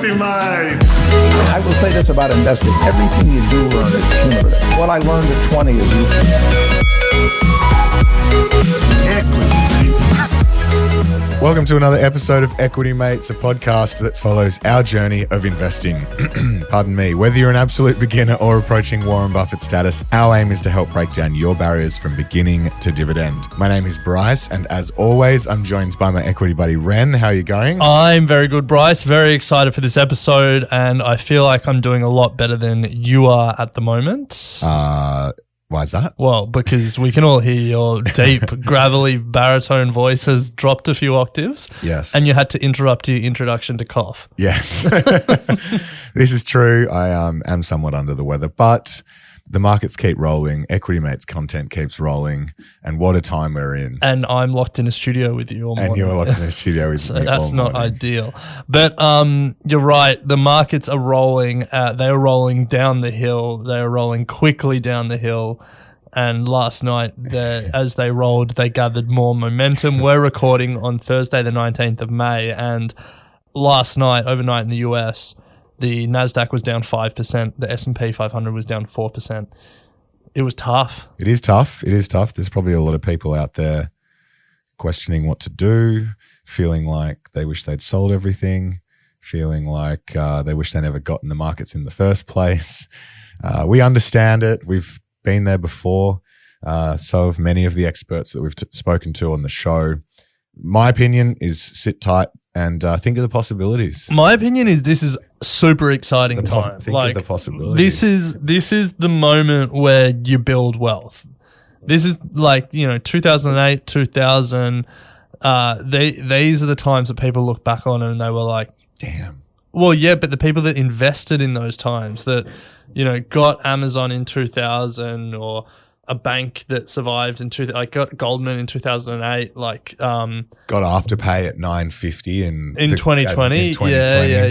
equity mate. I will say this about investing. Everything you do learn is cumulative. What I learned at 20 is useful. Equity mate. Welcome to another episode of Equity Mates, a podcast that follows our journey of investing. Pardon me. Whether you're an absolute beginner or approaching Warren Buffett status, our aim is to help break down your barriers from beginning to dividend. My name is Bryce, and as always, I'm joined by my equity buddy, Ren. How are you going? I'm very good, Bryce. Very excited for this episode, and I feel like I'm doing a lot better than you are at the moment. Why is that? Well, because we can all hear your deep, gravelly baritone voice has dropped a few octaves. Yes. And you had to interrupt your introduction to cough. Yes. This is true. I am somewhat under the weather, but the markets keep rolling. Equity Mates content keeps rolling. And what a time we're in. And I'm locked in a studio with you all morning. And you're locked in a studio with so me that's all not morning. ideal. But you're right. The markets are rolling. They're rolling down the hill. They're rolling quickly down the hill. And last night, as they rolled, they gathered more momentum. We're recording on Thursday, the 19th of May. And last night, overnight in the US, the NASDAQ was down 5%. The S&P 500 was down 4%. It was tough. It is tough. It is tough. There's probably a lot of people out there questioning what to do, feeling like they wish they'd sold everything, feeling like they wish they never got in the markets in the first place. We understand it. We've been there before. So have many of the experts that we've spoken to on the show. My opinion is sit tight and think of the possibilities. My opinion is this is super exciting time. Think of the possibilities. This is the moment where you build wealth. This is like, 2008, 2000. These are the times that people look back on and they were like, damn. Well, yeah, but the people that invested in those times that, got Amazon in 2000 or a bank that survived in got Goldman in 2008, got Afterpay at $9.50 in 2020.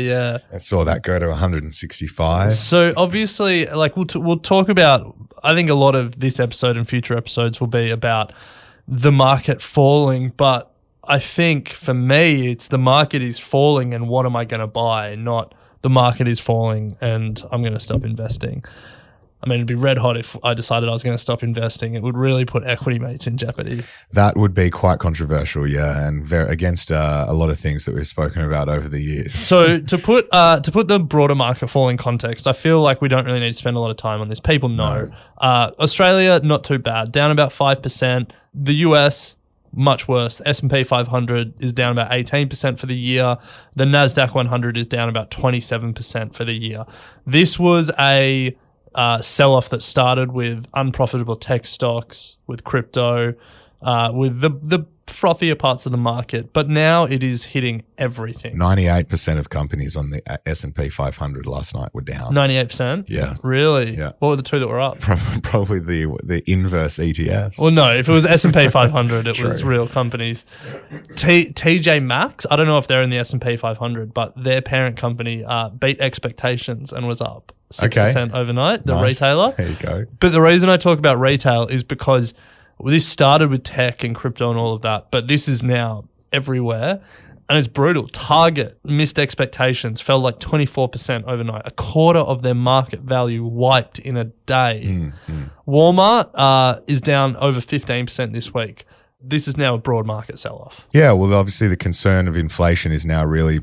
Yeah. And saw that go to 165. So obviously, we'll talk about. I think a lot of this episode and future episodes will be about the market falling, but I think for me, it's the market is falling and what am I going to buy, not the market is falling and I'm going to stop investing. I mean, it'd be red hot if I decided I was going to stop investing. It would really put Equity Mates in jeopardy. That would be quite controversial, yeah, and very against a lot of things that we've spoken about over the years. So to put the broader market fall in context, I feel like we don't really need to spend a lot of time on this. People know. Australia, not too bad, down about 5%. The US, much worse. The S&P 500 is down about 18% for the year. The NASDAQ 100 is down about 27% for the year. This was a sell-off that started with unprofitable tech stocks, with crypto, with the frothier parts of the market. But now it is hitting everything. 98% of companies on the S&P 500 last night were down. 98%? Yeah. Really? Yeah. What were the two that were up? Probably the inverse ETFs. Well, no. If it was S&P 500, it was True. real companies. TJ Maxx, I don't know if they're in the S&P 500, but their parent company beat expectations and was up 6% overnight, the Nice. retailer. There you go. But the reason I talk about retail is because this started with tech and crypto and all of that, but this is now everywhere and it's brutal. Target missed expectations, fell like 24% overnight, a quarter of their market value wiped in a day. Walmart is down over 15% this week. This is now a broad market sell-off. Yeah, well, obviously the concern of inflation is now really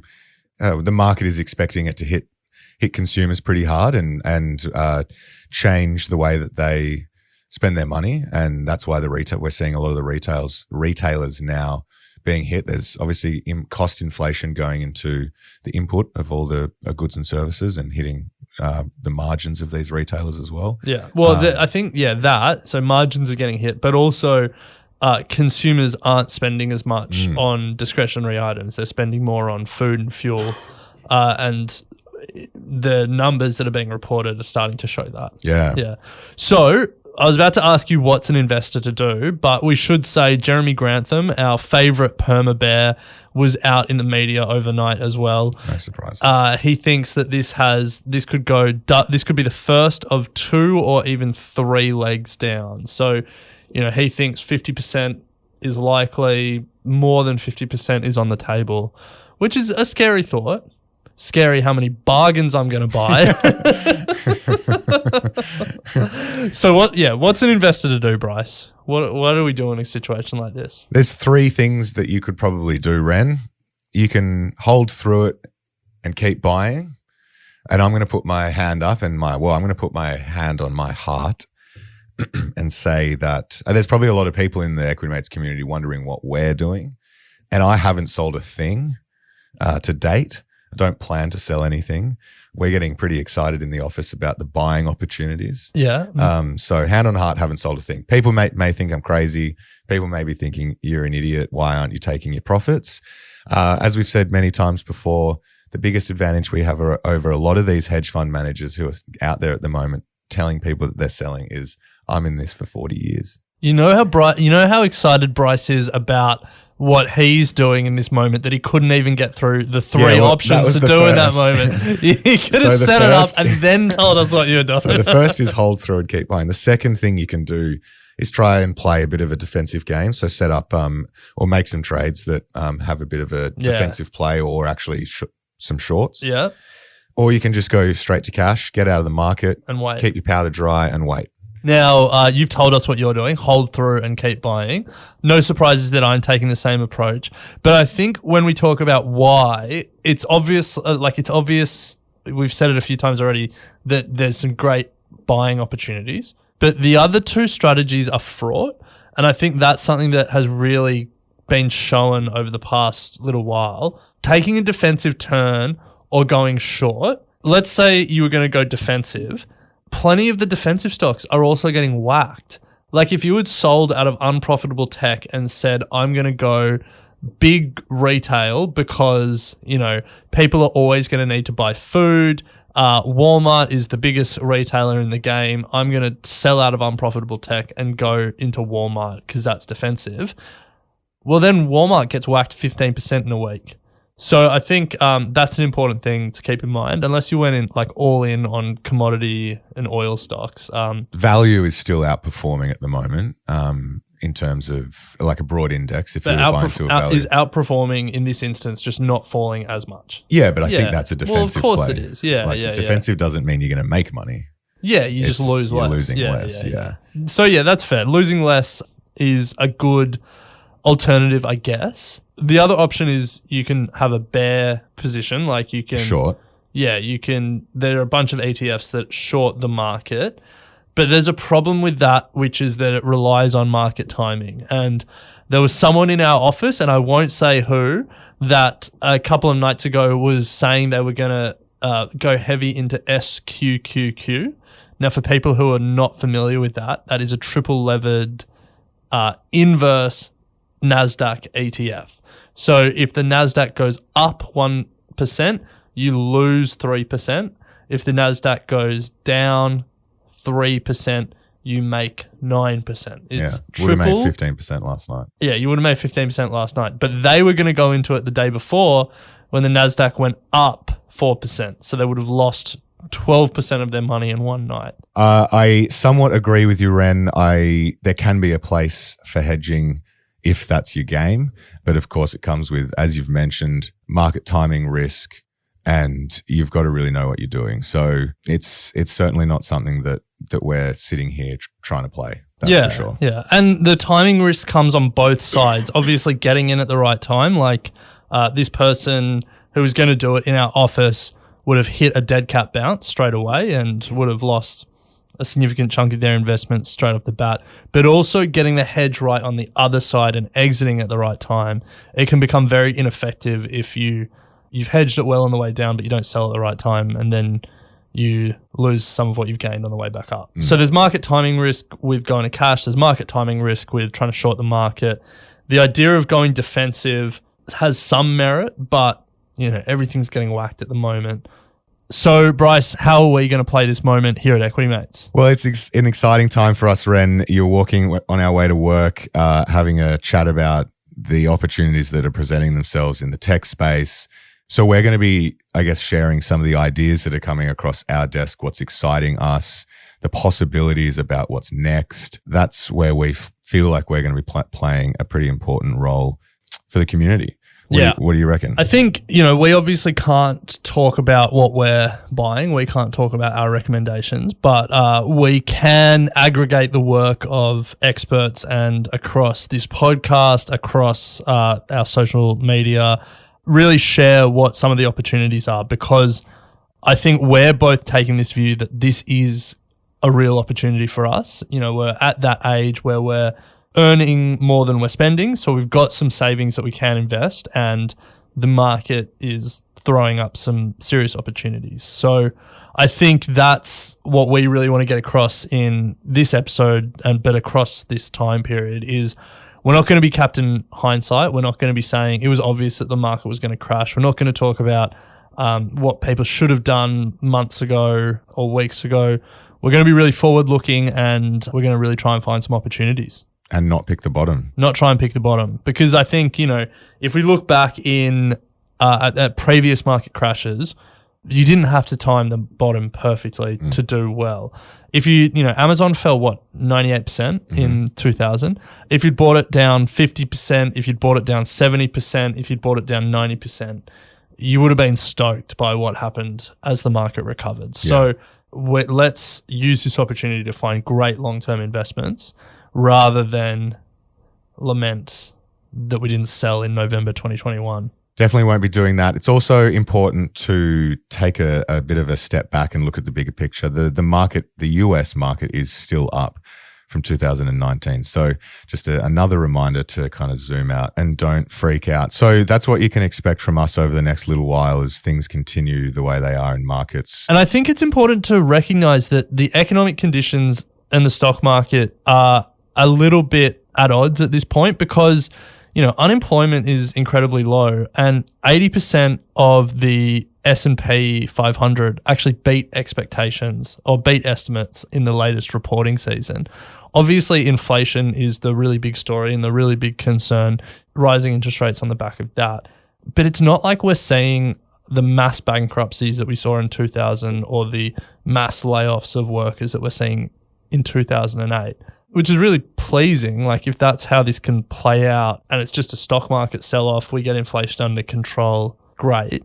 the market is expecting it to hit consumers pretty hard and change the way that they spend their money, and that's why we're seeing a lot of the retailers now being hit. There's obviously cost inflation going into the input of all the goods and services and hitting the margins of these retailers as well. Yeah, well, I think that so margins are getting hit, but also consumers aren't spending as much on discretionary items. They're spending more on food and fuel, and the numbers that are being reported are starting to show that. Yeah. So I was about to ask you what's an investor to do, but we should say Jeremy Grantham, our favourite perma bear, was out in the media overnight as well. No surprises. He thinks that this could be the first of 2 or even 3 legs down. So, he thinks 50% is likely, more than 50% is on the table, which is a scary thought. Scary how many bargains I'm going to buy. So what's an investor to do, Bryce? What do we do in a situation like this? There's 3 things that you could probably do, Ren. You can hold through it and keep buying. And I'm going to put my hand up and I'm going to put my hand on my heart and say that there's probably a lot of people in the Equity Mates community wondering what we're doing. And I haven't sold a thing to date. I don't plan to sell anything. We're getting pretty excited in the office about the buying opportunities. Yeah. So hand on heart, haven't sold a thing. People may think I'm crazy. People may be thinking you're an idiot. Why aren't you taking your profits? As we've said many times before, the biggest advantage we have over a lot of these hedge fund managers who are out there at the moment telling people that they're selling is, I'm in this for 40 years. You know how excited Bryce is about what he's doing in this moment, that he couldn't even get through the 3 options to do in that moment. He could have set it up and then told us what you were doing. So the first is hold through and keep buying. The second thing you can do is try and play a bit of a defensive game. So set up or make some trades that have a bit of a defensive play or actually some shorts. Yeah. Or you can just go straight to cash, get out of the market, and wait. Keep your powder dry and wait. Now, you've told us what you're doing, hold through and keep buying. No surprises that I'm taking the same approach. But I think when we talk about why, it's obvious, we've said it a few times already, that there's some great buying opportunities. But the other 2 strategies are fraught. And I think that's something that has really been shown over the past little while. Taking a defensive turn or going short. Let's say you were going to go defensive. Plenty of the defensive stocks are also getting whacked. Like if you had sold out of unprofitable tech and said, I'm going to go big retail because, people are always going to need to buy food. Walmart is the biggest retailer in the game. I'm going to sell out of unprofitable tech and go into Walmart because that's defensive. Well, then Walmart gets whacked 15% in a week. So I think that's an important thing to keep in mind, unless you went in all in on commodity and oil stocks. Value is still outperforming at the moment in terms of a broad index. If you're buying to a value, is outperforming in this instance, just not falling as much. Yeah, but I think that's a defensive play. Well, of course it is. Yeah, defensive doesn't mean you're going to make money. Yeah, you just lose less. You're losing less. Yeah. So that's fair. Losing less is a good alternative, I guess. The other option is you can have a bear position, you can short. Yeah, you can. There are a bunch of ETFs that short the market, but there's a problem with that, which is that it relies on market timing. And there was someone in our office, and I won't say who, that a couple of nights ago was saying they were going to go heavy into SQQQ. Now, for people who are not familiar with that is a triple levered inverse NASDAQ ETF. So if the NASDAQ goes up 1%, you lose 3%. If the NASDAQ goes down 3%, you make 9%. It's triple. Would have made 15% last night. Yeah, you would have made 15% last night. But they were going to go into it the day before when the NASDAQ went up 4%. So they would have lost 12% of their money in one night. I somewhat agree with you, Ren. There can be a place for hedging if that's your game. But of course it comes with, as you've mentioned, market timing risk, and you've got to really know what you're doing. So it's certainly not something that we're sitting here trying to play. That's for sure. Yeah. And the timing risk comes on both sides. Obviously getting in at the right time, this person who was going to do it in our office would have hit a dead cat bounce straight away and would have lost a significant chunk of their investment straight off the bat, but also getting the hedge right on the other side and exiting at the right time. It can become very ineffective if you've hedged it well on the way down, but you don't sell at the right time, and then you lose some of what you've gained on the way back up. So there's market timing risk with going to cash. There's market timing risk with trying to short the market. The idea of going defensive has some merit, but everything's getting whacked at the moment. So, Bryce, how are we going to play this moment here at Equity Mates? Well, it's an exciting time for us, Ren. You're walking on our way to work, having a chat about the opportunities that are presenting themselves in the tech space. So we're going to be, I guess, sharing some of the ideas that are coming across our desk, what's exciting us, the possibilities about what's next. That's where we feel like we're going to be playing a pretty important role for the community. What do you reckon? I think, we obviously can't talk about what we're buying. We can't talk about our recommendations, but we can aggregate the work of experts and across this podcast, across our social media, really share what some of the opportunities are, because I think we're both taking this view that this is a real opportunity for us. We're at that age where we're earning more than we're spending, so we've got some savings that we can invest, and the market is throwing up some serious opportunities. So I think that's what we really want to get across in this episode, but across this time period, is we're not going to be Captain Hindsight. We're not going to be saying it was obvious that the market was going to crash. We're not going to talk about what people should have done months ago or weeks ago. We're going to be really forward-looking, and we're going to really try and find some opportunities. And not pick the bottom. Not try and pick the bottom. Because I think, if we look back in at previous market crashes, you didn't have to time the bottom perfectly to do well. If Amazon fell, 98% in 2000? If you'd bought it down 50%, if you'd bought it down 70%, if you'd bought it down 90%, you would have been stoked by what happened as the market recovered. So let's use this opportunity to find great long-term investments, rather than lament that we didn't sell in November 2021. Definitely won't be doing that. It's also important to take a bit of a step back and look at the bigger picture. The market, the US market, is still up from 2019. So just another reminder to kind of zoom out and don't freak out. So that's what you can expect from us over the next little while as things continue the way they are in markets. And I think it's important to recognize that the economic conditions and the stock market are a little bit at odds at this point, because unemployment is incredibly low, and 80% of the S&P 500 actually beat expectations or beat estimates in the latest reporting season. Obviously, inflation is the really big story and the really big concern, rising interest rates on the back of that. But it's not like we're seeing the mass bankruptcies that we saw in 2000 or the mass layoffs of workers that we're seeing in 2008. Which is really pleasing. Like, if that's how this can play out and it's just a stock market sell-off, we get inflation under control, great.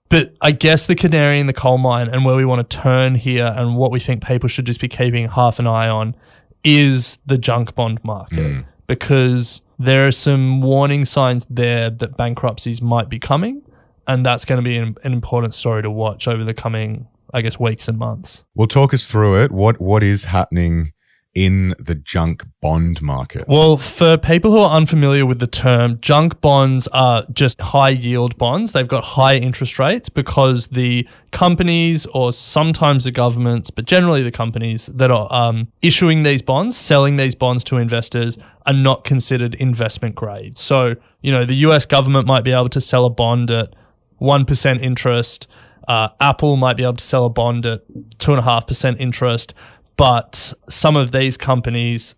But I guess the canary in the coal mine, and where we want to turn here and what we think people should just be keeping half an eye on, is the junk bond market. Because there are some warning signs there that bankruptcies might be coming, and that's going to be an important story to watch over the coming, I guess, weeks and months. Well, talk us through it. What is happening in the junk bond market? Well, for people who are unfamiliar with the term, junk bonds are just high yield bonds. They've got high interest rates because the companies, or sometimes the governments, but generally the companies that are issuing these bonds, selling these bonds to investors, are not considered investment grade. So, the US government might be able to sell a bond at 1% interest. Apple might be able to sell a bond at 2.5% interest. But some of these companies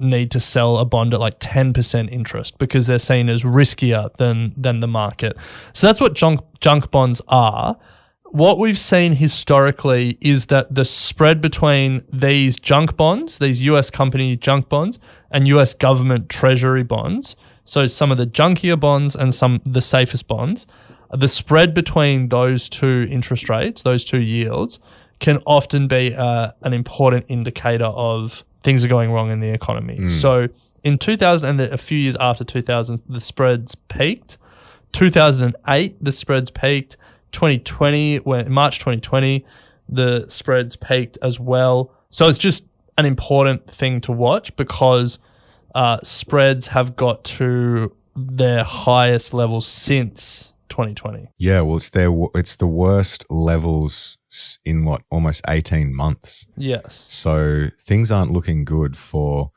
need to sell a bond at like 10% interest because they're seen as riskier than the market. So that's what junk bonds are. What we've seen historically is that the spread between these junk bonds, these US company junk bonds, and US government treasury bonds, so some of the junkier bonds and some the safest bonds, the spread between those two interest rates, those two yields, can often be an important indicator of things are going wrong in the economy. So in 2000 and a few years after 2000, the spreads peaked. 2008, the spreads peaked. 2020, March 2020, the spreads peaked as well. So it's just an important thing to watch because spreads have got to their highest levels since 2020. Yeah, well, it's the worst levels in almost 18 months. Yes. So things aren't looking good for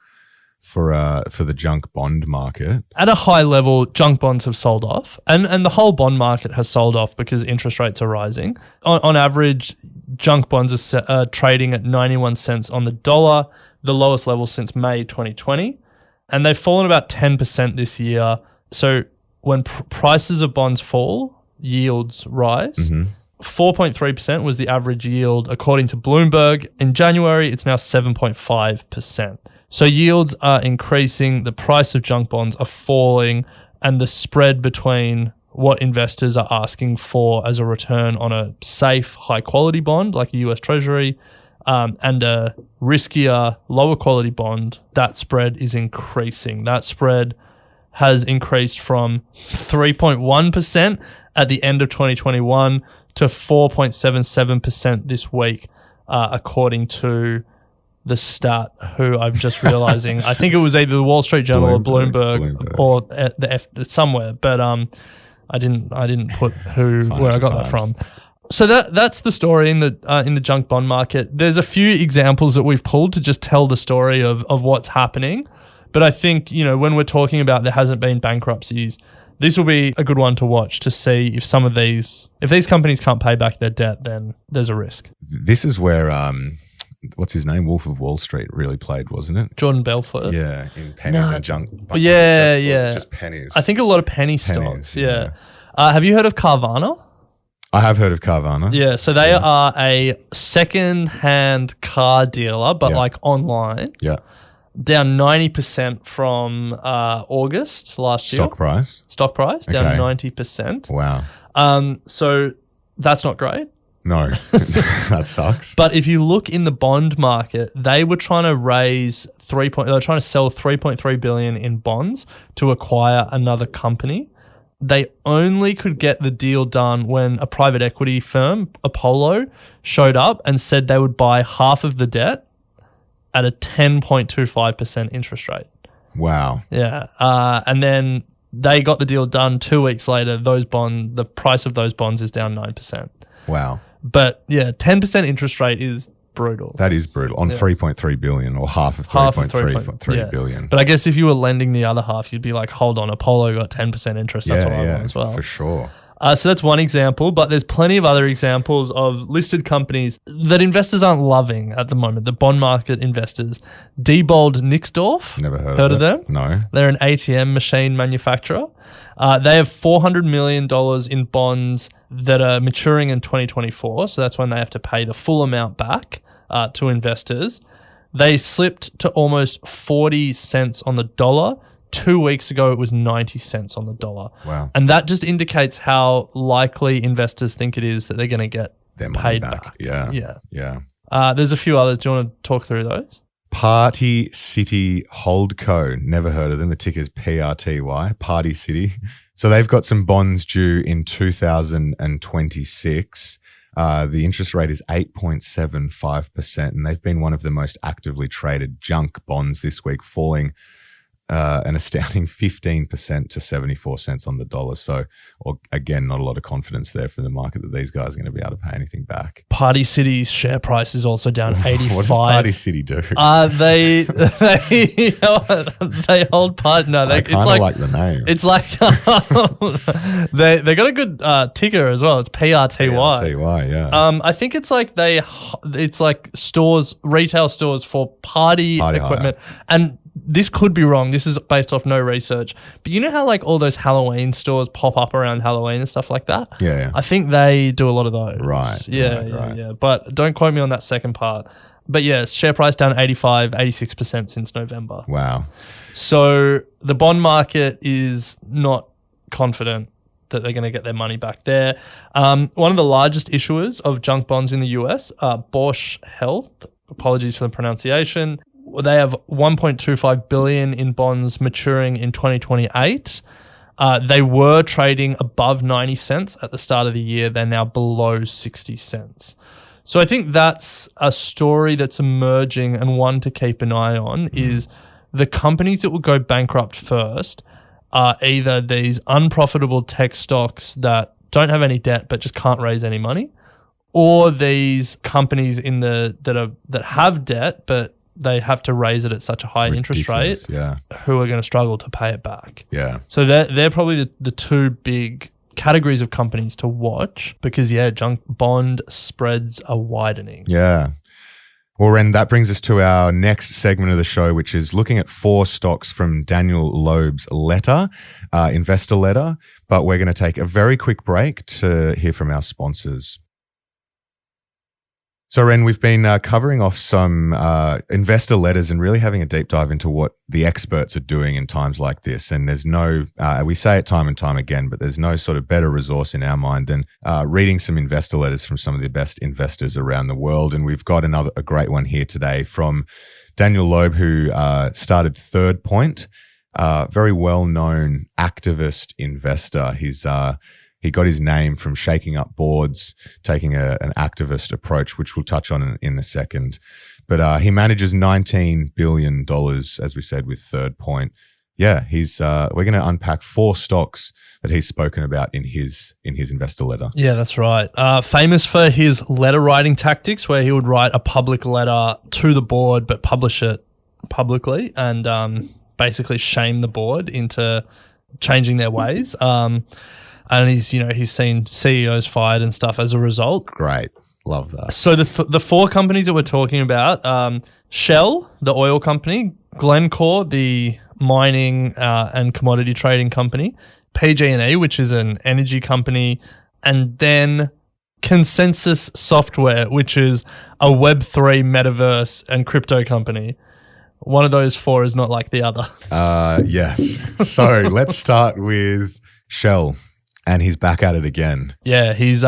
the junk bond market. At a high level, junk bonds have sold off, and the whole bond market has sold off because interest rates are rising. On average, junk bonds are trading at 91 cents on the dollar, the lowest level since May 2020, and they've fallen about 10% this year. So when prices of bonds fall, yields rise. 4.3% was the average yield according to Bloomberg. In January, it's now 7.5%. So yields are increasing, the price of junk bonds are falling, and the spread between what investors are asking for as a return on a safe, high-quality bond like a US Treasury and a riskier, lower-quality bond, that spread is increasing. That spread has increased from 3.1% at the end of 2021 to 4.77% this week, according to the stat, who I'm just realizing. I think it was either the Wall Street Journal or Bloomberg. Or somewhere, but I didn't put where I got that from. So that's the story in the junk bond market. There's a few examples that we've pulled to just tell the story of what's happening. But I think, when we're talking about there hasn't been bankruptcies, this will be a good one to watch to see if these companies can't pay back their debt, then there's a risk. This is where what's his name? Wolf of Wall Street really played, wasn't it? Jordan Belfort. Yeah, in pennies and junk. But yeah. Was it just pennies? I think a lot of penny stocks. Yeah. Have you heard of Carvana? I have heard of Carvana. Yeah, so they are a second-hand car dealer, but like online. Yeah. Down 90% from August last year. Stock price down 90%. Wow. So that's not great. No, that sucks. But if you look in the bond market, they were trying to raise they were trying to sell 3.3 billion in bonds to acquire another company. They only could get the deal done when a private equity firm, Apollo, showed up and said they would buy half of the debt at a 10.25% interest rate. Wow. Yeah. And then they got the deal done 2 weeks later. The price of those bonds is down 9%. Wow. But yeah, 10% interest rate is brutal. That is brutal on 3.3 billion or half of 3.3 billion. But I guess if you were lending the other half, you'd be like, hold on, Apollo got 10% interest. That's what I want as well. For sure. So that's one example, but there's plenty of other examples of listed companies that investors aren't loving at the moment. The bond market investors. Diebold Nixdorf. Never heard of them? No. They're an ATM machine manufacturer. They have $400 million in bonds that are maturing in 2024. So that's when they have to pay the full amount back to investors. They slipped to almost 40 cents on the dollar. 2 weeks ago, it was 90 cents on the dollar. Wow. And that just indicates how likely investors think it is that they're going to get their money paid back. back. Yeah. There's a few others. Do you want to talk through those? Party City Holdco. Never heard of them. The ticker's PRTY. Party City. So they've got some bonds due in 2026. The interest rate is 8.75%, and they've been one of the most actively traded junk bonds this week, falling an astounding 15% to 74 cents on the dollar. So, again, not a lot of confidence there from the market that these guys are going to be able to pay anything back. Party City's share price is also down 85. What does Party City do? They hold party. No, I kind of like the name. It's like they got a good ticker as well. It's PRTY. PRTY, yeah. I think it's like stores, retail stores for party equipment, and this could be wrong. This is based off no research. But you know how like all those Halloween stores pop up around Halloween and stuff like that? Yeah. I think they do a lot of those. Right. Yeah. But don't quote me on that second part. But yes, share price down 86% since November. Wow. So the bond market is not confident that they're going to get their money back there. One of the largest issuers of junk bonds in the US, Bausch Health, apologies for the pronunciation, they have 1.25 billion in bonds maturing in 2028. They were trading above 90 cents at the start of the year. They're now below 60 cents. So I think that's a story that's emerging, and one to keep an eye on is the companies that will go bankrupt first are either these unprofitable tech stocks that don't have any debt but just can't raise any money, or these companies that have debt but they have to raise it at such a high interest rate, who are going to struggle to pay it back. Yeah. So they're probably the two big categories of companies to watch because, junk bond spreads are widening. Yeah. Well, Ren, that brings us to our next segment of the show, which is looking at 4 stocks from Daniel Loeb's letter, investor letter. But we're going to take a very quick break to hear from our sponsors. So, Ren, we've been covering off some investor letters and really having a deep dive into what the experts are doing in times like this. And there's no, we say it time and time again, but there's no sort of better resource in our mind than reading some investor letters from some of the best investors around the world. And we've got a great one here today from Daniel Loeb, who started Third Point, very well-known activist investor. He got his name from shaking up boards, taking an activist approach, which we'll touch on in a second. But he manages $19 billion, as we said, with Third Point. Yeah, we're going to unpack 4 stocks that he's spoken about in his investor letter. Yeah, that's right. Famous for his letter writing tactics, where he would write a public letter to the board but publish it publicly and basically shame the board into changing their ways. And he's seen CEOs fired and stuff as a result. Great. Love that. So the 4 companies that we're talking about, Shell, the oil company, Glencore, the mining and commodity trading company, PG&E, which is an energy company, and then Consensus Software, which is a Web3 metaverse and crypto company. One of those 4 is not like the other. Yes. So let's start with Shell. And he's back at it again. Yeah, he's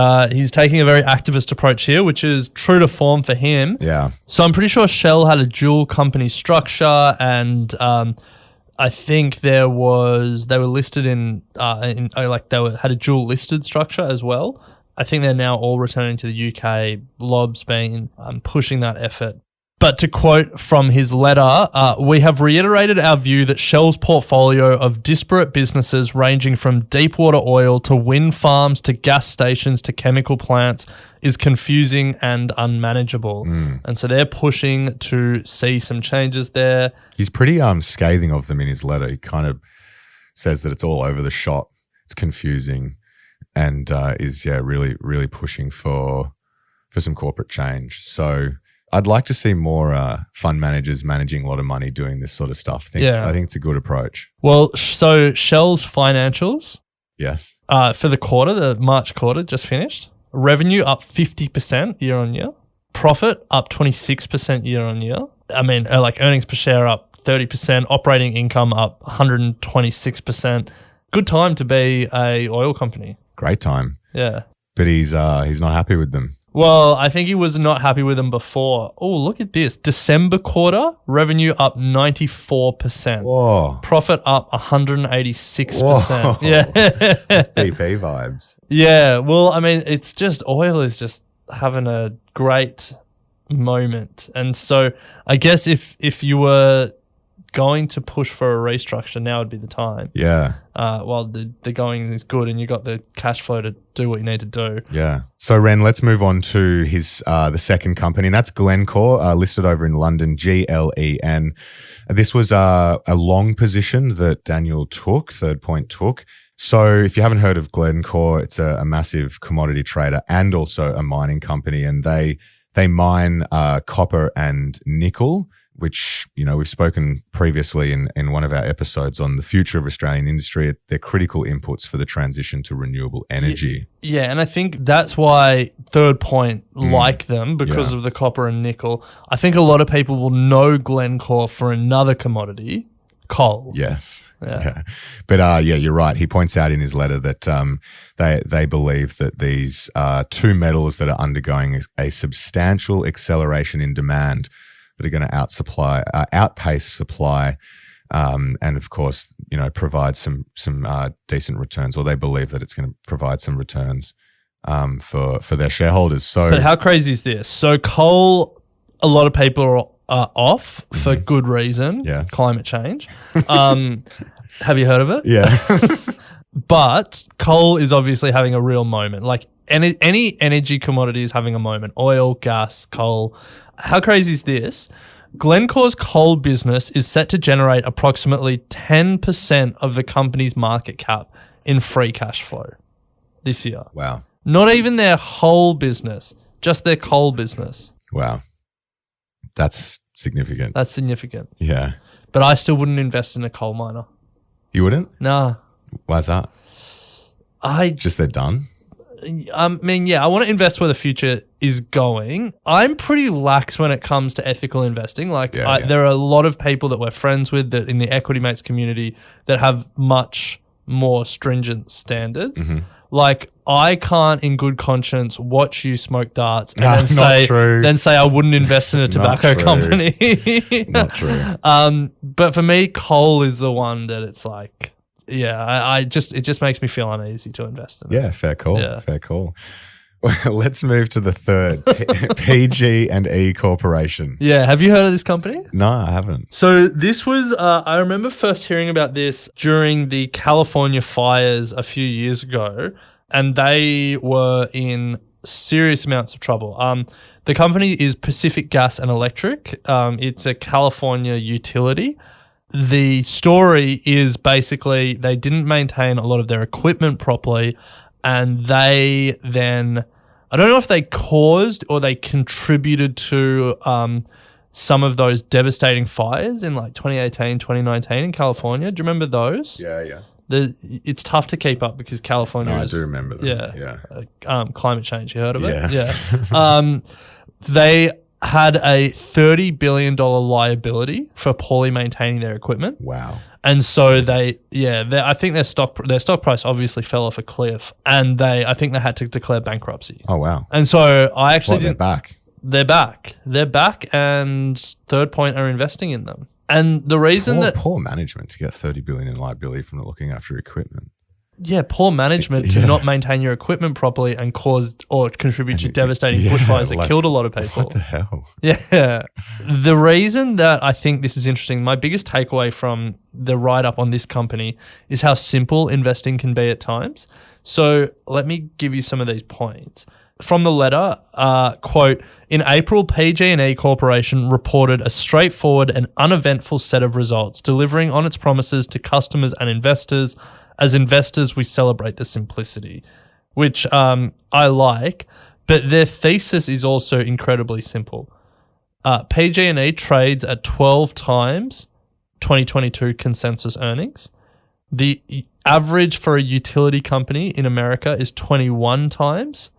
taking a very activist approach here, which is true to form for him. Yeah. So I'm pretty sure Shell had a dual company structure, and I think they were listed had a dual listed structure as well. I think they're now all returning to the UK. Lob's been pushing that effort. But to quote from his letter, we have reiterated our view that Shell's portfolio of disparate businesses ranging from deepwater oil to wind farms to gas stations to chemical plants is confusing and unmanageable. And so they're pushing to see some changes there. He's pretty scathing of them in his letter. He kind of says that it's all over the shop, it's confusing, and is really, really pushing for some corporate change. So I'd like to see more fund managers managing a lot of money doing this sort of stuff. I think it's a good approach. Well, so Shell's financials, yes, for the March quarter just finished. Revenue up 50% year on year. Profit up 26% year on year. I mean, earnings per share up 30%. Operating income up 126%. Good time to be a oil company. Great time. Yeah. But he's not happy with them. Well, I think he was not happy with them before. Oh, look at this. December quarter, revenue up 94%. Whoa. Profit up 186%. Whoa. Yeah. That's BP vibes. Yeah. Well, I mean, it's just oil is just having a great moment. And so I guess if you were going to push for a restructure, now would be the time. Yeah. While the going is good and you got the cash flow to do what you need to do. Yeah. So Ren, let's move on to his the second company, and that's Glencore, listed over in London, GLEN. This was a long position that Daniel took, Third Point took. So if you haven't heard of Glencore, it's a massive commodity trader and also a mining company, and they mine copper and nickel, which, we've spoken previously in one of our episodes on the future of Australian industry. They're critical inputs for the transition to renewable energy. Yeah, and I think that's why Third Point like them, because of the copper and nickel. I think a lot of people will know Glencore for another commodity, coal. Yes. Yeah. But you're right. He points out in his letter that they believe that these are 2 metals that are undergoing a substantial acceleration in demand that are going to outpace supply, and of course, provide some decent returns, or they believe that it's going to provide some returns for their shareholders. So, but how crazy is this? So coal, a lot of people are off for good reason. Yes. Climate change. Have you heard of it? Yeah. But coal is obviously having a real moment. Like any energy commodity is having a moment. Oil, gas, coal. How crazy is this? Glencore's coal business is set to generate approximately 10% of the company's market cap in free cash flow this year. Wow. Not even their whole business, just their coal business. Wow. That's significant. That's significant. Yeah. But I still wouldn't invest in a coal miner. You wouldn't? Nah. Why's that? Just they're done? I mean, yeah, I want to invest where the future is going. I'm pretty lax when it comes to ethical investing. Like, there are a lot of people that we're friends with that in the Equity Mates community that have much more stringent standards. Mm-hmm. Like, I can't, in good conscience, watch you smoke darts and then say I wouldn't invest in a tobacco company. Not true. But for me, coal is the one that it's like, yeah, it just makes me feel uneasy to invest in. Yeah, fair call. Yeah. Fair call. Let's move to the third, PG&E Corporation. Yeah, have you heard of this company? No, I haven't. So this was, I remember first hearing about this during the California fires a few years ago, and they were in serious amounts of trouble. The company is Pacific Gas and Electric. It's a California utility. The story is basically they didn't maintain a lot of their equipment properly, and they then, I don't know if they caused or they contributed to some of those devastating fires in like 2018, 2019 in California. Do you remember those? Yeah. It's tough to keep up because California I do remember them. Climate change. You heard of it? Yeah. They had a $30 billion liability for poorly maintaining their equipment. Wow. And so I think their stock price obviously fell off a cliff, and I think they had to declare bankruptcy. Oh, wow. And so I actually they're back. They're back, and Third Point are investing in them. And the reason poor management to get $30 billion in liability from not looking after equipment. Yeah, poor management to not maintain your equipment properly and caused or contribute to devastating bushfires that killed a lot of people. What the hell? Yeah. The reason that I think this is interesting, my biggest takeaway from the write-up on this company is how simple investing can be at times. So let me give you some of these points. From the letter, quote, in April, PG&E Corporation reported a straightforward and uneventful set of results, delivering on its promises to customers and investors. As investors, we celebrate the simplicity, which I like, but their thesis is also incredibly simple. PG&E trades at 12 times 2022 consensus earnings. The average for a utility company in America is 21 times,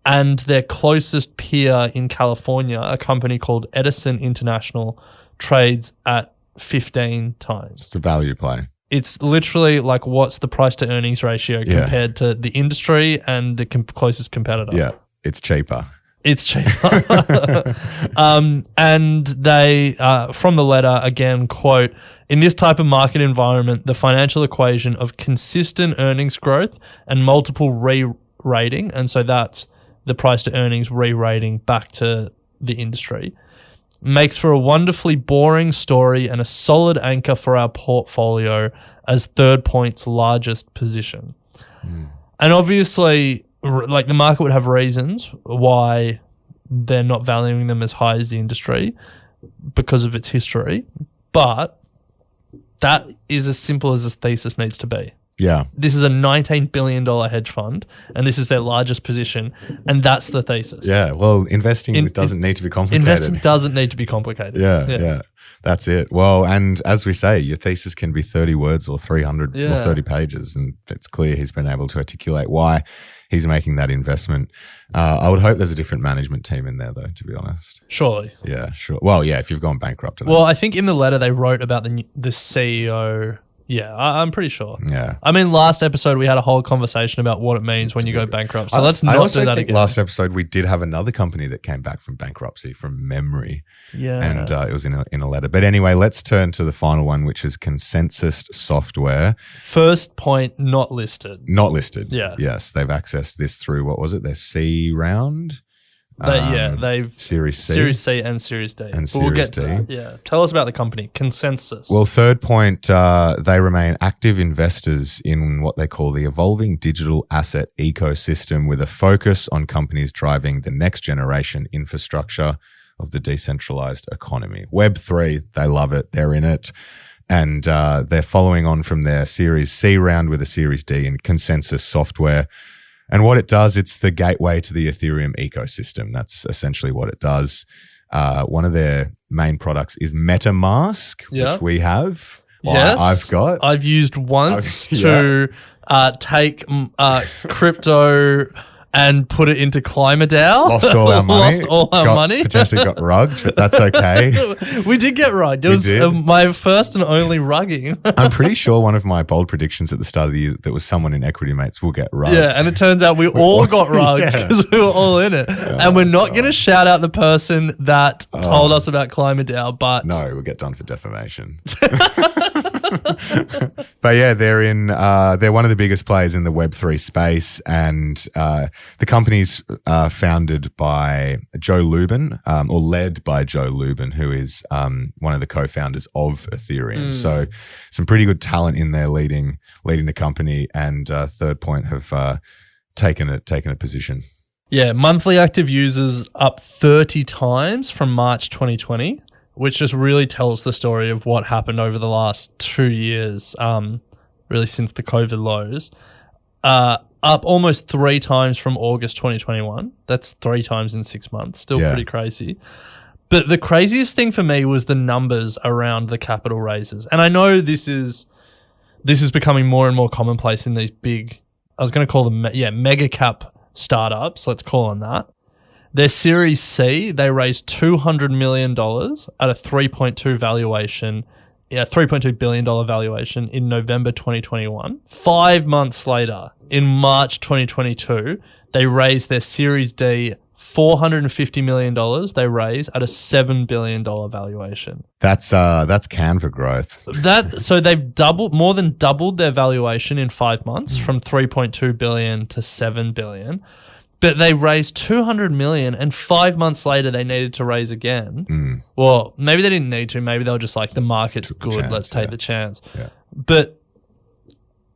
and their closest peer in California, a company called Edison International, trades at 15 times. It's a value play. It's literally like what's the price to earnings ratio compared to the industry and the closest competitor. Yeah, it's cheaper. It's cheaper. And they, from the letter, again, quote, in this type of market environment, the financial equation of consistent earnings growth and multiple re-rating, and so that's the price to earnings re-rating back to the industry, makes for a wonderfully boring story and a solid anchor for our portfolio as Third Point's largest position. And obviously, like the market would have reasons why they're not valuing them as high as the industry because of its history, but that is as simple as this thesis needs to be. Yeah. This is a $19 billion hedge fund, and this is their largest position, and that's the thesis. Yeah, well, investing doesn't need to be complicated. Investing doesn't need to be complicated. Yeah. That's it. Well, and as we say, your thesis can be 30 words or 300 or 30 pages, and it's clear he's been able to articulate why he's making that investment. I would hope there's a different management team in there, though, to be honest. Surely. Yeah, sure. Well, yeah, if you've gone bankrupt. Well, I think in the letter they wrote about the CEO. Yeah, I'm pretty sure. Yeah. I mean, last episode we had a whole conversation about what it means when you go bankrupt. So let's not do that again. Last episode we did have another company that came back from bankruptcy from memory. Yeah. And it was in a letter. But anyway, let's turn to the final one, which is Consensus Software. First Point, not listed. Not listed. Yeah. Yes, they've accessed this through, what was it, their C round? They've Series C. Series C and Series D. And But we'll Series get to D. that. Yeah. Tell us about the company, Consensus. Well, Third Point, they remain active investors in what they call the evolving digital asset ecosystem with a focus on companies driving the next generation infrastructure of the decentralized economy. Web3, they love it. They're in it. And they're following on from their Series C round with a Series D in Consensus Software. And what it does, it's the gateway to the Ethereum ecosystem. That's essentially what it does. One of their main products is MetaMask, which we have. Yes, I've got. I've used once to take crypto and put it into Climadow. Lost all our money. Lost all our money. Potentially got rugged, but that's okay. We did get rugged. It was my first and only rugging. I'm pretty sure one of my bold predictions at the start of the year that was someone in Equity Mates will get rugged. Yeah, and it turns out we all got rugged because we were all in it. And we're not going to shout out the person that told us about Climadow, but... No, we'll get done for defamation. But yeah, they're one of the biggest players in the Web3 space, and the company's founded by Joe Lubin, or led by Joe Lubin, who is one of the co-founders of Ethereum. So some pretty good talent in there leading the company, and Third Point have taken a position. Yeah, monthly active users up 30 times from March 2020. Which just really tells the story of what happened over the last 2 years, really since the COVID lows. Up almost 3 times from August 2021. That's 3 times in 6 months. Still pretty crazy. But the craziest thing for me was the numbers around the capital raises. And I know this is becoming more and more commonplace in these big, I was going to call them, mega cap startups. Let's call them that. Their Series C, they raised $200 million at a 3.2 valuation, $3.2 billion valuation in November 2021. 5 months later, in March 2022, they raised their Series D, $450 million they raised at a $7 billion valuation. That's Canva growth. So they've more than doubled their valuation in 5 months from 3.2 billion to 7 billion. But they raised $200 million, and 5 months later they needed to raise again. Well, maybe they didn't need to. Maybe they were just like, the market's good. Let's take the chance. Yeah. But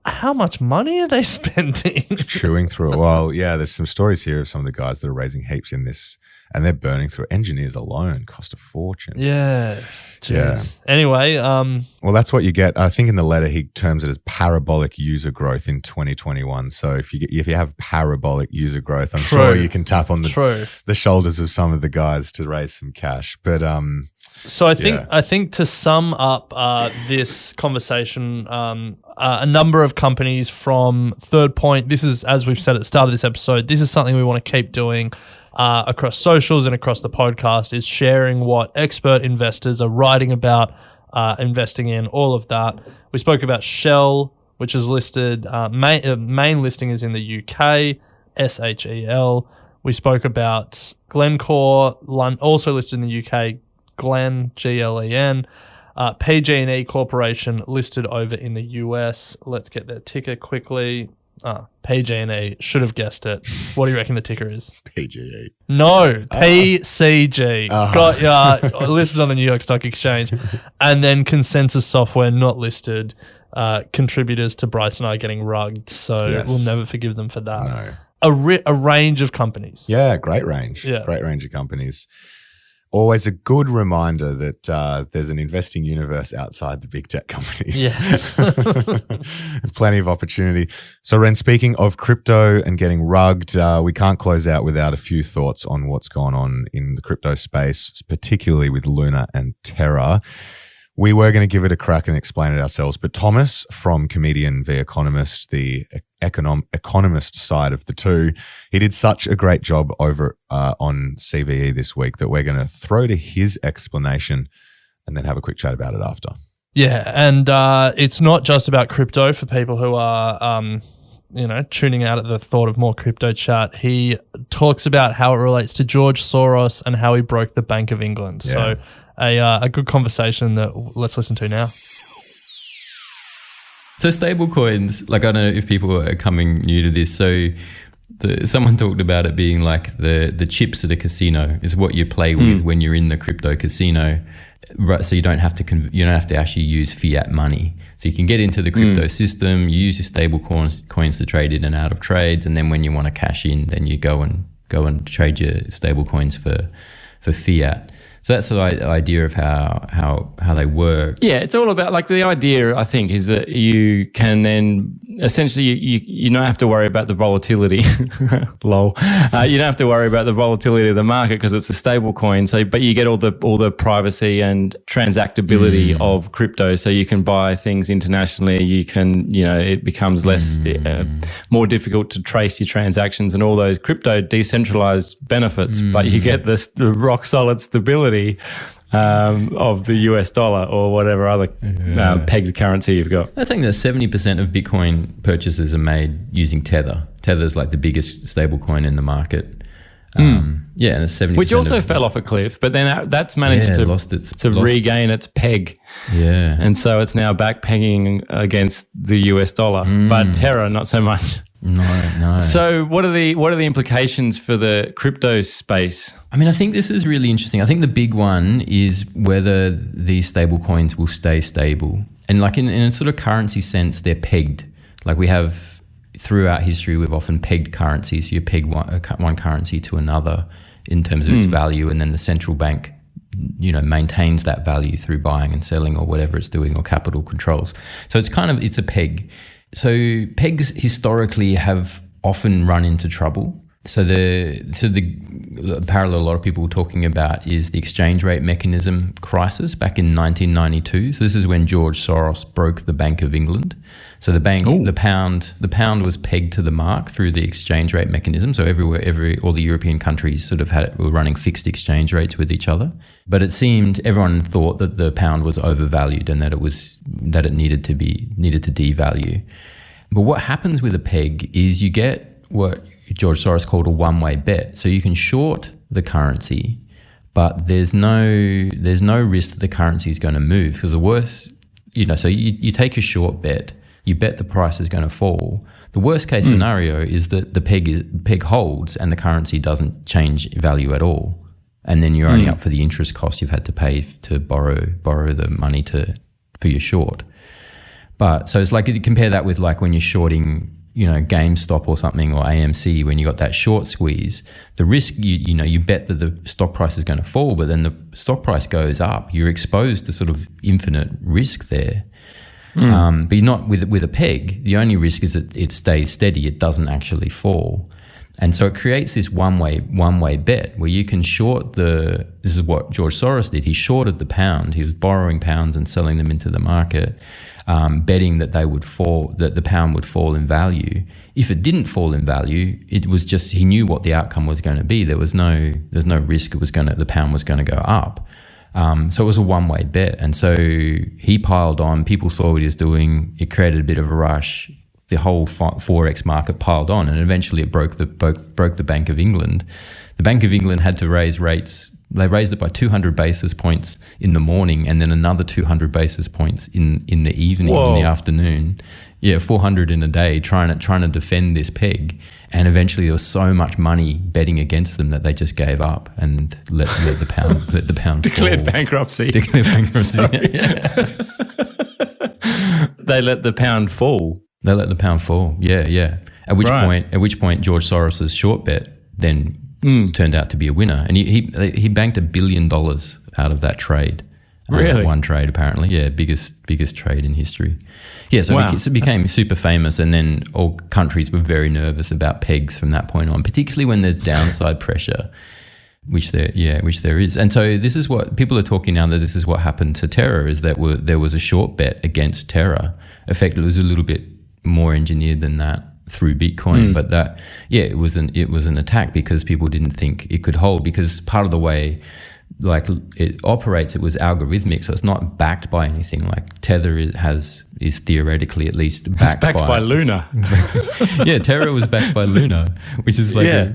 how much money are they spending? Chewing through it. Well, yeah, there's some stories here of some of the guys that are raising heaps in this, and they're burning through it. Engineers alone cost a fortune. Yeah. Jeez. Yeah. Anyway. Well, that's what you get. I think in the letter he terms it as parabolic user growth in 2021. So if you have parabolic user growth, I'm sure you can tap on the shoulders of some of the guys to raise some cash. But so I think to sum up this conversation, a number of companies from Third Point. This is, as we've said at the start of this episode, this is something we want to keep doing. Across socials and across the podcast, is sharing what expert investors are writing about investing in, all of that. We spoke about Shell, which is listed, main listing is in the UK, SHEL. We spoke about Glencore, also listed in the UK, Glen, GLEN. PG&E Corporation listed over in the US. Let's get their ticker quickly. PG&E, should have guessed it. What do you reckon the ticker is? PGE. No, PCG. Got ya. Listed on the New York Stock Exchange. And then Consensus Software, not listed. Contributors to Bryce and I getting rugged. So we'll never forgive them for that. No. A range of companies. Yeah, great range. Yeah. Great range of companies. Always a good reminder that there's an investing universe outside the big tech companies. Yes. Plenty of opportunity. So, Ren, speaking of crypto and getting rugged, we can't close out without a few thoughts on what's gone on in the crypto space, particularly with Luna and Terra. We were going to give it a crack and explain it ourselves, but Thomas from Comedian v Economist, the economist side of the two, he did such a great job over on CVE this week that we're going to throw to his explanation and then have a quick chat about it after. Yeah, and it's not just about crypto for people who are tuning out at the thought of more crypto chat. He talks about how it relates to George Soros and how he broke the Bank of England. Yeah. So a good conversation that let's listen to now. So stable coins, like I don't know if people are coming new to this. So someone talked about it being like the chips at a casino is what you play with when you're in the crypto casino. Right, so you don't have to actually use fiat money. So you can get into the crypto system, you use your stable coins to trade in and out of trades, and then when you want to cash in, then you go and trade your stable coins for fiat. So that's the idea of how they work. Yeah, it's all about, like, the idea, I think, is that you can then essentially you don't have to worry about the volatility. Lol. You don't have to worry about the volatility of the market because it's a stable coin. So, but you get all the privacy and transactability of crypto. So you can buy things internationally. You can, it becomes less more difficult to trace your transactions and all those crypto decentralized benefits. But you get this rock solid stability of the US dollar or whatever other pegged currency you've got. I think that 70% of Bitcoin purchases are made using Tether. Tether's like the biggest stable coin in the market. And it's 70%. Which also fell off a cliff, but then that's managed to regain its peg. Yeah. And so it's now back pegging against the US dollar. But Terra, not so much. No. So what are the implications for the crypto space? I mean, I think this is really interesting. I think the big one is whether these stable coins will stay stable. And like in a sort of currency sense, they're pegged. Like we have throughout history, we've often pegged currencies. So you peg one currency to another in terms of its value, and then the central bank maintains that value through buying and selling or whatever it's doing, or capital controls. So it's a peg. So pegs historically have often run into trouble. So the parallel a lot of people were talking about is the exchange rate mechanism crisis back in 1992. So this is when George Soros broke the Bank of England. So the pound was pegged to the mark through the exchange rate mechanism. So all the European countries sort of were running fixed exchange rates with each other. But it seemed everyone thought that the pound was overvalued and that it needed to devalue. But what happens with a peg is you get what George Soros called a one-way bet. So you can short the currency, but there's no risk that the currency is going to move, because the worst, so you take a short bet, you bet the price is going to fall. The worst case scenario is that the peg holds and the currency doesn't change value at all. And then you're only up for the interest cost you've had to pay to borrow the money for your short. But so it's like, you compare that with like when you're shorting, GameStop or something, or AMC, when you got that short squeeze, the risk, you bet that the stock price is going to fall, but then the stock price goes up. You're exposed to sort of infinite risk there. But you're not with a peg. The only risk is that it stays steady. It doesn't actually fall. And so it creates this one-way bet where you can short this is what George Soros did. He shorted the pound. He was borrowing pounds and selling them into the market, betting that that the pound would fall in value. If it didn't fall in value, it was just, he knew what the outcome was going to be. There's no risk the pound was going to go up. So it was a one-way bet. And so he piled on, people saw what he was doing. It created a bit of a rush. The whole Forex market piled on, and eventually it broke the Bank of England. The Bank of England had to raise rates. They raised it by 200 basis points in the morning, and then another 200 basis points in the evening, in the afternoon. Yeah, 400 in a day, trying to defend this peg. And eventually there was so much money betting against them that they just gave up and let the pound Declared fall. bankruptcy. Declared bankruptcy. They let the pound fall. They let the pound fall. Yeah. At which point George Soros's short bet then turned out to be a winner, and he banked $1 billion out of that trade. Really? One trade, apparently. Yeah, biggest trade in history. Yeah, so it became super famous, and then all countries were very nervous about pegs from that point on, particularly when there's downside pressure, which there is. And so this is what people are talking now, that this is what happened to Terra, is that there was a short bet against Terra. Effectively, it was a little bit more engineered than that through Bitcoin, but it was an attack because people didn't think it could hold, because part of the way like it operates, it was algorithmic, so it's not backed by anything. Like Tether is theoretically at least backed by Luna. Yeah, Terra was backed by Luna, which is like a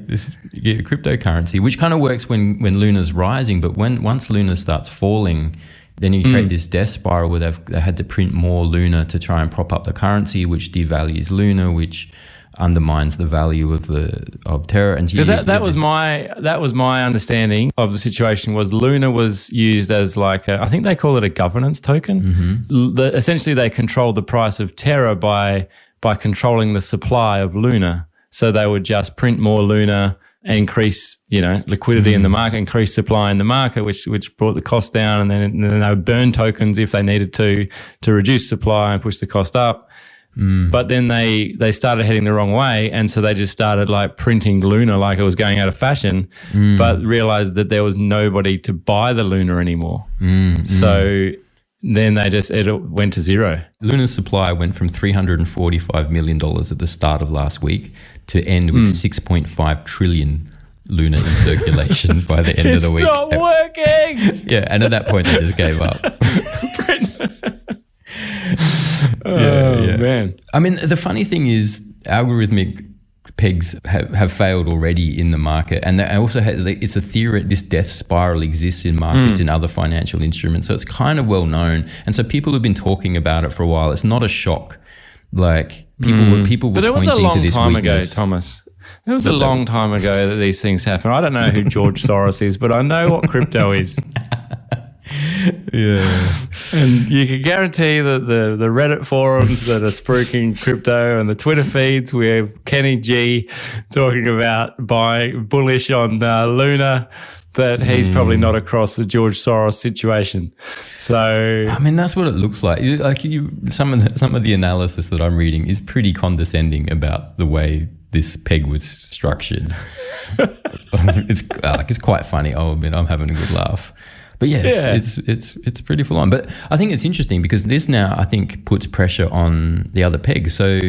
cryptocurrency, which kind of works when Luna's rising, but once Luna starts falling, then you create this death spiral where they had to print more Luna to try and prop up the currency, which devalues Luna, which undermines the value of Terra. And because that was my understanding of the situation. Was Luna was used as like I think they call it a governance token. Essentially, they control the price of Terra by controlling the supply of Luna. So they would just print more Luna, increase, liquidity in the market, increase supply in the market, which brought the cost down, and then they would burn tokens if they needed to reduce supply and push the cost up. But then they started heading the wrong way, and so they just started like printing Luna like it was going out of fashion, but realized that there was nobody to buy the Luna anymore. So then it went to zero. Luna's supply went from $345 million at the start of last week to end with 6.5 trillion Luna in circulation by the end of the week. It's not working. Yeah, and at that point they just gave up. Oh, man. I mean, the funny thing is algorithmic pegs have failed already in the market, and also it's a theory. This death spiral exists in markets in other financial instruments, so it's kind of well known, and so people have been talking about it for a while. It's not a shock. Like people were but it was pointing to this a long time weakness. ago, Thomas. It was a long time ago that these things happen. I don't know who George Soros is, but I know what crypto is. Yeah. And you can guarantee that the Reddit forums that are spruiking crypto and the Twitter feeds, we have Kenny G talking about buying bullish on Luna, that he's probably not across the George Soros situation. So I mean, that's what it looks like. Some of the analysis that I'm reading is pretty condescending about the way this peg was structured. It's quite funny. I'll admit, I'm having a good laugh. But it's pretty full on. But I think it's interesting because this now, I think, puts pressure on the other pegs. So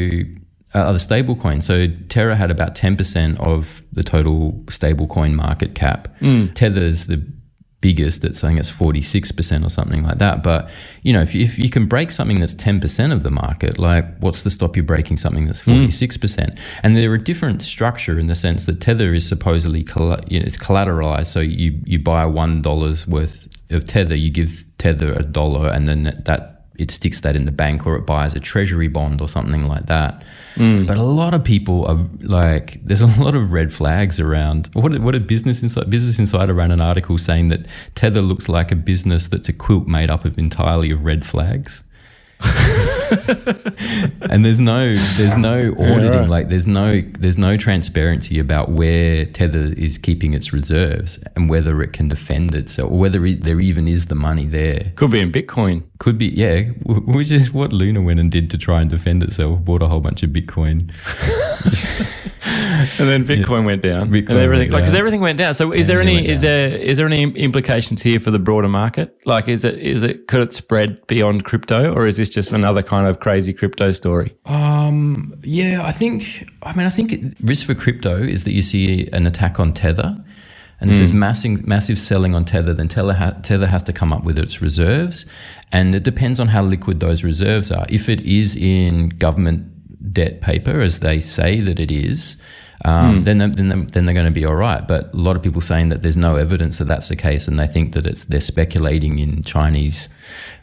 other stable coins. So Terra had about 10% of the total stablecoin market cap. Tether's the biggest. I think it's 46% or something like that. But if you can break something that's 10% of the market, like what's to stop you breaking something that's 46%? And they're a different structure in the sense that Tether is supposedly it's collateralized. So you buy $1 worth of Tether, you give Tether $1, and then it sticks that in the bank, or it buys a treasury bond or something like that. But a lot of people are like, there's a lot of red flags around. What did Business Insider ran an article saying that Tether looks like a business that's a quilt made up of entirely of red flags. And there's no auditing, like there's no transparency about where Tether is keeping its reserves and whether it can defend itself, or whether there even is the money there. Could be in Bitcoin. Could be, yeah, which is what Luna went and did to try and defend itself. Bought a whole bunch of Bitcoin. And then Bitcoin went down, and everything because everything went down. So is there any implications here for the broader market? Like, could it spread beyond crypto, or is this just another kind of crazy crypto story? Yeah, I think risk for crypto is that you see an attack on Tether. And if there's massive selling on Tether, then Tether has to come up with its reserves. And it depends on how liquid those reserves are. If it is in government debt paper, as they say that it is, then they're going to be all right. But a lot of people saying that there's no evidence that that's the case, and they think that they're speculating in Chinese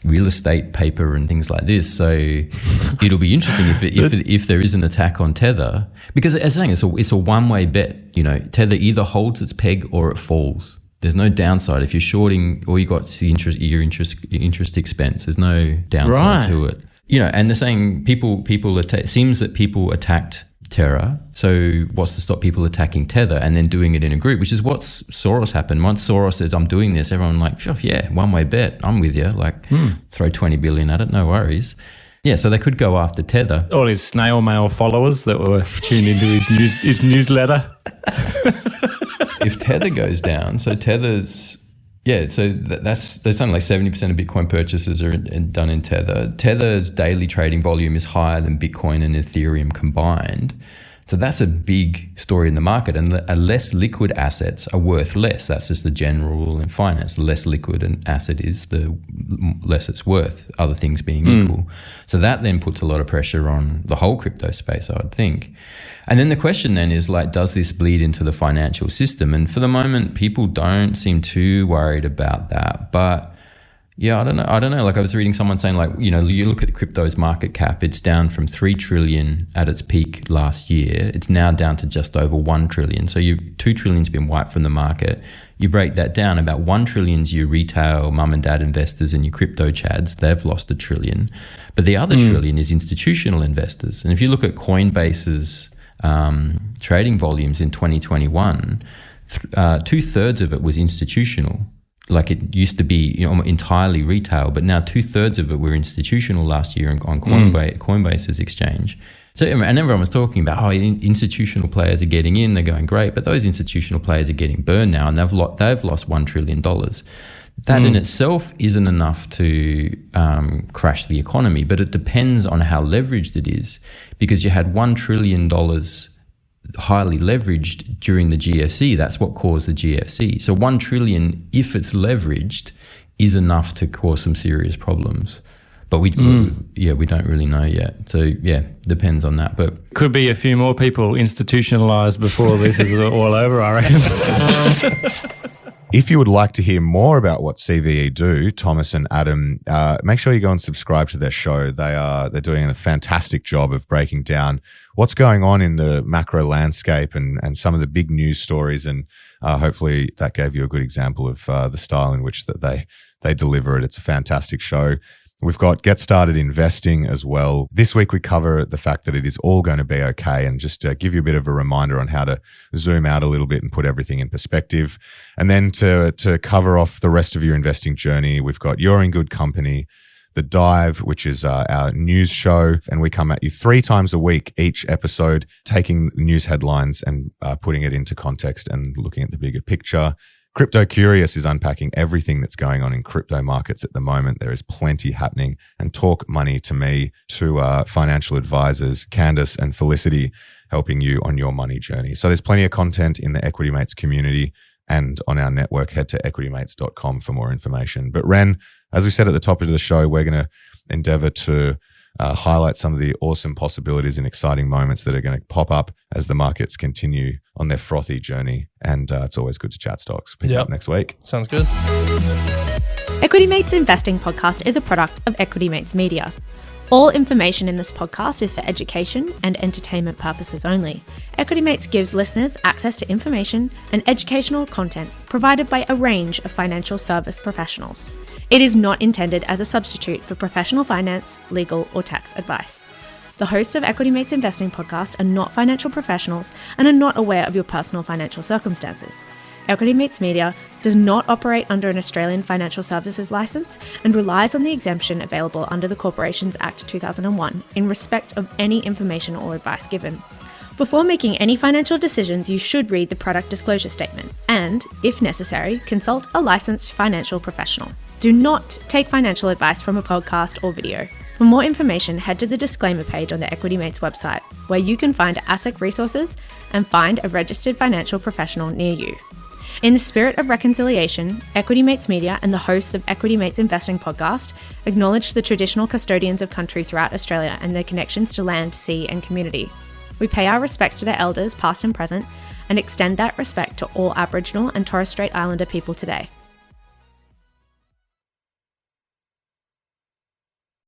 real estate paper and things like this. So it'll be interesting if there is an attack on Tether, because as I'm saying, it's a one-way bet. Tether either holds its peg or it falls. There's no downside. If you're shorting, or you got your interest expense, there's no downside to it. And they're saying it seems that people attacked Terra. So what's to stop people attacking Tether and then doing it in a group, which is what Soros happened. Once Soros says, I'm doing this, everyone like, oh, yeah, one-way bet. I'm with you. Like, throw 20 billion at it. No worries. Yeah, so they could go after Tether. All his snail mail followers that were tuned into his newsletter. If Tether goes down, so Tether's... Yeah, so there's something like 70% of Bitcoin purchases are done in Tether. Tether's daily trading volume is higher than Bitcoin and Ethereum combined. So that's a big story in the market, and less liquid assets are worth less. That's just the general rule in finance. The less liquid an asset is, the less it's worth, other things being equal. So that then puts a lot of pressure on the whole crypto space, I would think. And then the question then is, like, does this bleed into the financial system? And for the moment, people don't seem too worried about that. But yeah, I don't know. Like, I was reading someone saying, like, you look at crypto's market cap, it's down from 3 trillion at its peak last year. It's now down to just over 1 trillion. So 2 trillion's been wiped from the market. You break that down, about 1 trillion's your retail mum and dad investors and your crypto chads. They've lost 1 trillion. But the other trillion is institutional investors. And if you look at Coinbase's trading volumes in 2021, 2/3 of it was institutional. Like it used to be, entirely retail, but now 2/3 of it were institutional last year on Coinbase's exchange. So, and everyone was talking about, institutional players are getting in, they're going great, but those institutional players are getting burned now, and they've lost $1 trillion. That in itself isn't enough to crash the economy, but it depends on how leveraged it is, because you had $1 trillion highly leveraged during the GFC. That's what caused the GFC. So 1 trillion, if it's leveraged, is enough to cause some serious problems. But we don't really know yet. So depends on that. But could be a few more people institutionalized before this is all over, I reckon. If you would like to hear more about what CVE do, Thomas and Adam, make sure you go and subscribe to their show. They're doing a fantastic job of breaking down what's going on in the macro landscape and some of the big news stories. And hopefully that gave you a good example of the style in which that they deliver it. It's a fantastic show. We've got Get Started Investing as well. This week we cover the fact that it is all going to be okay, and just give you a bit of a reminder on how to zoom out a little bit and put everything in perspective. And then to cover off the rest of your investing journey, we've got You're in Good Company, The Dive, which is our news show, and we come at you 3 times a week each episode, taking news headlines and putting it into context and looking at the bigger picture. Crypto Curious is unpacking everything that's going on in crypto markets at the moment. There is plenty happening. And Talk Money to Me, to financial advisors, Candace and Felicity, helping you on your money journey. So there's plenty of content in the Equity Mates community and on our network. Head to equitymates.com for more information. But Ren, as we said at the top of the show, we're going to endeavor to highlight some of the awesome possibilities and exciting moments that are going to pop up as the markets continue on their frothy journey. And it's always good to chat stocks. Pick up next week. Sounds good. Equity Mates Investing Podcast is a product of Equity Mates Media. All information in this podcast is for education and entertainment purposes only. Equity Mates gives listeners access to information and educational content provided by a range of financial service professionals. It is not intended as a substitute for professional finance, legal, or tax advice. The hosts of Equity Mates Investing Podcast are not financial professionals and are not aware of your personal financial circumstances. Equity Mates Media does not operate under an Australian Financial Services Licence and relies on the exemption available under the Corporations Act 2001 in respect of any information or advice given. Before making any financial decisions, you should read the product disclosure statement and, if necessary, consult a licensed financial professional. Do not take financial advice from a podcast or video. For more information, head to the disclaimer page on the Equity Mates website, where you can find ASIC resources and find a registered financial professional near you. In the spirit of reconciliation, Equity Mates Media and the hosts of Equity Mates Investing Podcast acknowledge the traditional custodians of country throughout Australia and their connections to land, sea, and community. We pay our respects to their elders, past and present, and extend that respect to all Aboriginal and Torres Strait Islander people today.